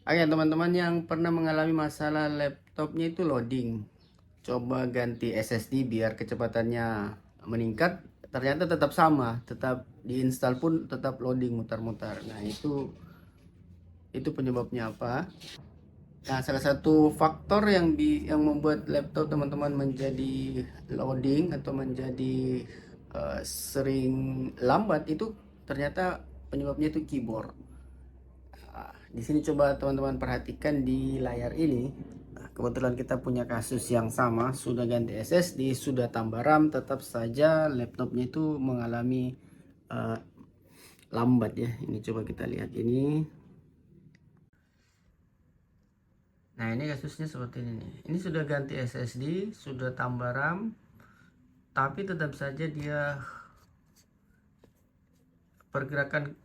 Oke, teman-teman yang pernah mengalami masalah laptopnya itu loading, coba ganti SSD biar kecepatannya meningkat. Ternyata tetap sama, tetap diinstal pun tetap loading mutar-mutar. Nah, itu penyebabnya apa? Nah, salah satu faktor yang membuat laptop teman-teman menjadi loading atau menjadi sering lambat itu ternyata penyebabnya itu keyboard. Di sini coba teman-teman perhatikan di layar ini. Nah, kebetulan kita punya kasus yang sama, sudah ganti SSD, sudah tambah RAM, tetap saja laptopnya itu mengalami uh, lambat ya. Ini coba kita lihat ini. Nah, ini kasusnya seperti ini nih. Ini sudah ganti SSD, sudah tambah RAM, tapi tetap saja dia pergerakan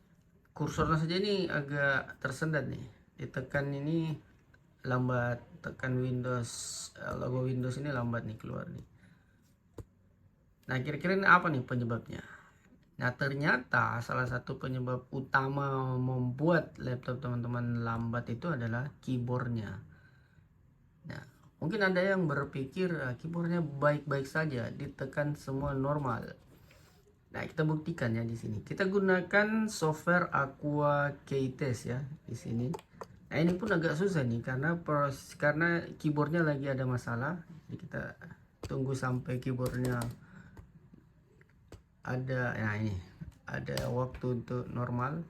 kursornya saja ini agak tersendat nih. Ditekan ini lambat, tekan Windows, logo Windows ini lambat nih keluar nih. Nah, kira-kira ini apa nih penyebabnya? Nah, ternyata salah satu penyebab utama membuat laptop teman-teman lambat itu adalah keyboardnya. Nah, mungkin ada yang berpikir keyboardnya baik-baik saja, ditekan semua normal. Nah, kita buktikan ya di sini. Kita gunakan software Aqua Keytest ya di sini. Nah, ini pun agak susah nih karena keyboardnya lagi ada masalah. Jadi kita tunggu sampai keyboardnya ada. Nah, ini ada waktu untuk normal.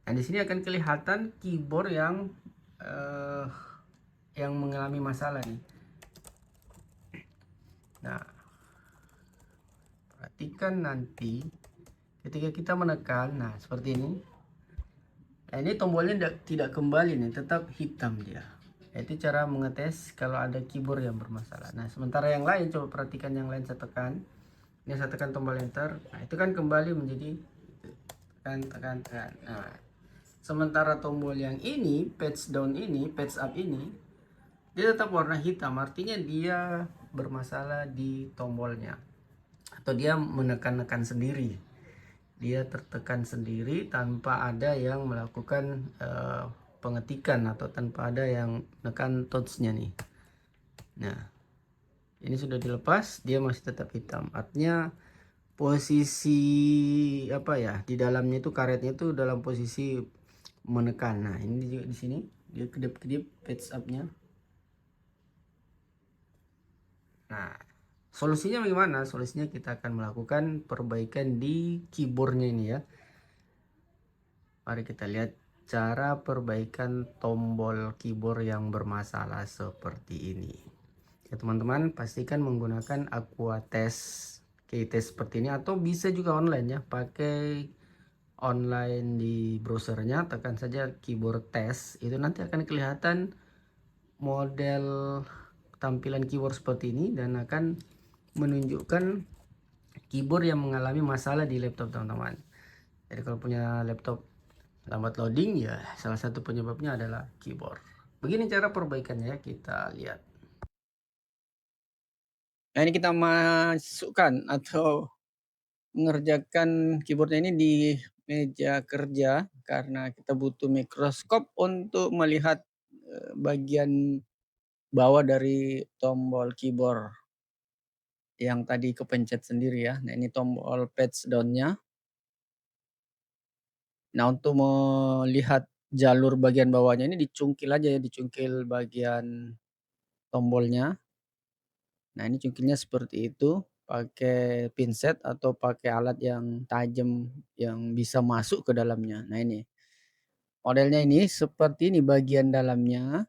Nah, di sini akan kelihatan keyboard eh, yang mengalami masalah nih. Nah, perhatikan nanti ketika kita menekan, nah seperti ini. Nah, ini tombolnya tidak kembali nih, tetap hitam dia. Itu cara mengetes kalau ada keyboard yang bermasalah. Nah, sementara yang lain, coba perhatikan yang lain saya tekan. Ini saya tekan tombol enter. Nah, itu kan kembali menjadi tekan, tekan, tekan. Nah, sementara tombol yang ini, patch down ini, patch up ini, dia tetap warna hitam. Artinya dia bermasalah di tombolnya. Atau dia menekan-nekan sendiri. Dia tertekan sendiri tanpa ada yang melakukan pengetikan atau tanpa ada yang menekan touchnya nih. Nah, ini sudah dilepas, dia masih tetap hitam. Artinya posisi apa ya, di dalamnya itu karetnya itu dalam posisi menekan. Nah, ini juga di sini dia kedip-kedip patch up-nya. Nah, solusinya bagaimana? Solusinya kita akan melakukan perbaikan di keyboardnya ini ya. Mari kita lihat cara perbaikan tombol keyboard yang bermasalah seperti ini. Ya teman-teman, pastikan menggunakan Aquatest Keytest seperti ini, atau bisa juga online ya, pakai online di browsernya, tekan saja keyboard test, itu nanti akan kelihatan model tampilan keyboard seperti ini dan akan menunjukkan keyboard yang mengalami masalah di laptop teman-teman. Jadi kalau punya laptop lambat loading ya salah satu penyebabnya adalah keyboard. Begini cara perbaikannya, kita lihat. Nah, ini kita masukkan atau mengerjakan keyboardnya ini di meja kerja karena kita butuh mikroskop untuk melihat bagian bawah dari tombol keyboard yang tadi kepencet sendiri ya. Nah, ini tombol patch down-nya. Nah, untuk melihat jalur bagian bawahnya ini dicungkil aja ya, dicungkil bagian tombolnya. Nah, ini cungkilnya seperti itu, pakai pinset atau pakai alat yang tajam yang bisa masuk ke dalamnya. Nah, ini. Modelnya ini seperti ini bagian dalamnya.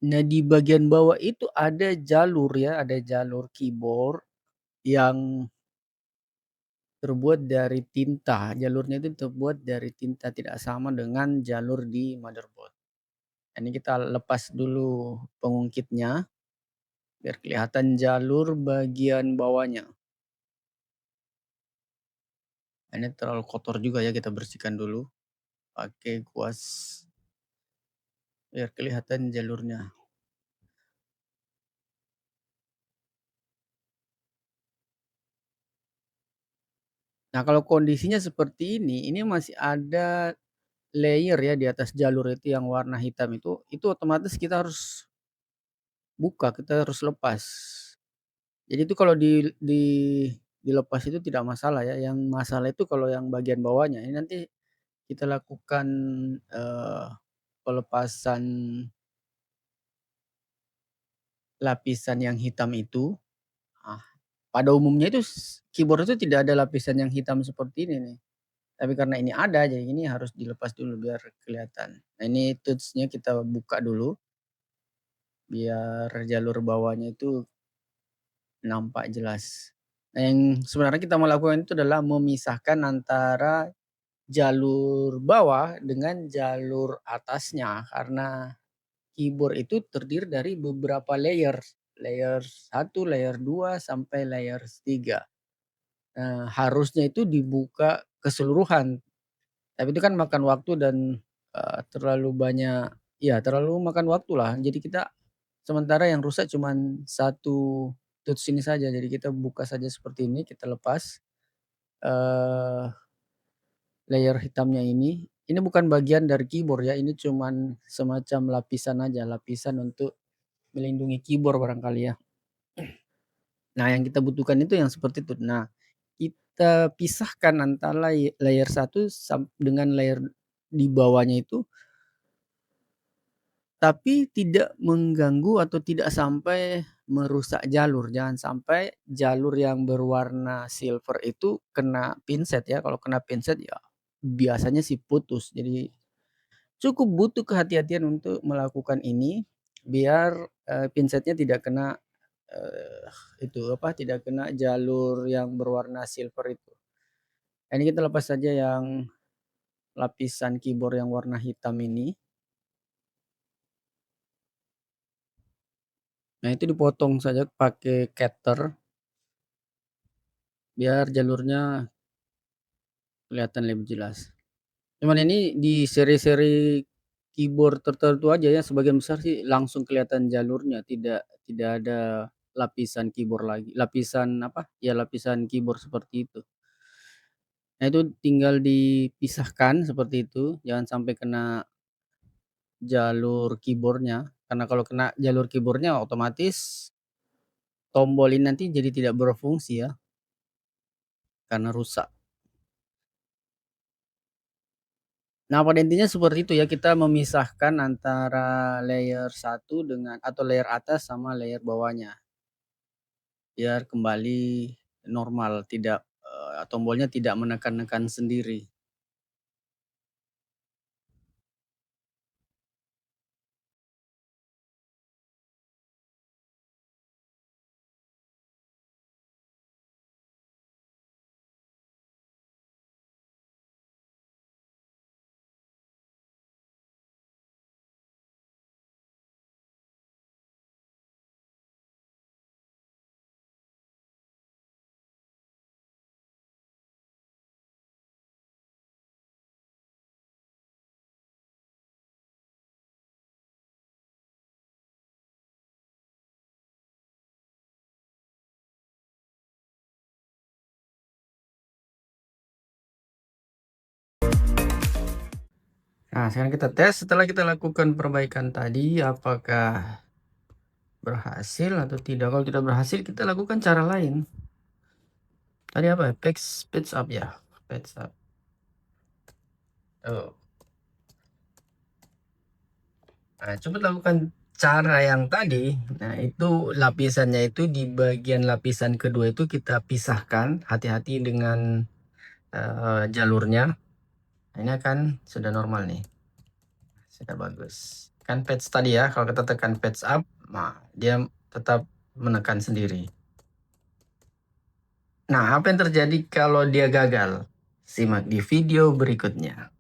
Nah, di bagian bawah itu ada jalur ya, ada jalur keyboard yang terbuat dari tinta. Jalurnya itu terbuat dari tinta, tidak sama dengan jalur di motherboard. Ini kita lepas dulu pengungkitnya biar kelihatan jalur bagian bawahnya. Ini terlalu kotor juga ya, kita bersihkan dulu pakai kuas biar kelihatan jalurnya. Nah, kalau kondisinya seperti ini masih ada layer ya di atas jalur itu yang warna hitam itu otomatis kita harus buka, kita harus lepas. Jadi itu kalau dilepas itu tidak masalah ya, yang masalah itu kalau yang bagian bawahnya. Ini nanti kita lakukan, eee, pelepasan lapisan yang hitam itu. Ah, pada umumnya itu keyboard itu tidak ada lapisan yang hitam seperti ini nih, tapi karena ini ada, jadi ini harus dilepas dulu biar kelihatan. Nah ini touch-nya kita buka dulu, biar jalur bawahnya itu nampak jelas. Nah yang sebenarnya kita mau lakukan itu adalah memisahkan antara jalur bawah dengan jalur atasnya, karena keyboard itu terdiri dari beberapa layer, layer 1, layer 2, sampai layer 3. Harusnya itu dibuka keseluruhan, tapi itu kan makan waktu dan, terlalu banyak ya terlalu makan waktulah. Jadi kita sementara yang rusak cuman satu touch ini saja, jadi kita buka saja seperti ini, kita lepas, eee, layer hitamnya ini. Ini bukan bagian dari keyboard ya, ini cuman semacam lapisan aja, lapisan untuk melindungi keyboard barangkali ya. Nah yang kita butuhkan itu yang seperti itu. Nah, kita pisahkan antara layer satu dengan layer di bawahnya itu, tapi tidak mengganggu atau tidak sampai merusak jalur. Jangan sampai jalur yang berwarna silver itu kena pinset ya, kalau kena pinset ya biasanya sih putus. Jadi cukup butuh kehati-hatian untuk melakukan ini, biar, pinsetnya tidak kena, eee, itu apa, tidak kena jalur yang berwarna silver itu. Nah, ini kita lepas saja yang lapisan keyboard yang warna hitam ini. Nah, itu dipotong saja pakai cutter biar jalurnya kelihatan lebih jelas. Cuman ini di seri-seri keyboard tertentu aja ya, sebagian besar sih langsung kelihatan jalurnya, tidak ada lapisan keyboard lagi, lapisan apa, ya lapisan keyboard seperti itu. Nah, itu tinggal dipisahkan seperti itu, jangan sampai kena jalur keyboard-nya, karena kalau kena jalur keyboard-nya otomatis tombol ini nanti jadi tidak berfungsi ya, karena rusak. Nah, pada intinya seperti itu ya, kita memisahkan antara layer satu dengan atau layer atas sama layer bawahnya, biar kembali normal, tidak, tombolnya tidak menekan-nekan sendiri. Nah, sekarang kita tes setelah kita lakukan perbaikan tadi, apakah berhasil atau tidak. Kalau tidak berhasil, kita lakukan cara lain. Tadi apa ya, patch up ya, patch up. Oh. Nah, coba lakukan cara yang tadi. Nah, itu lapisannya itu di bagian lapisan kedua itu kita pisahkan, hati-hati dengan, jalurnya. Nah, ini akan sudah normal nih, sudah bagus. Kan patch tadi ya, kalau kita tekan patch up, nah dia tetap menekan sendiri. Nah, apa yang terjadi kalau dia gagal? Simak di video berikutnya.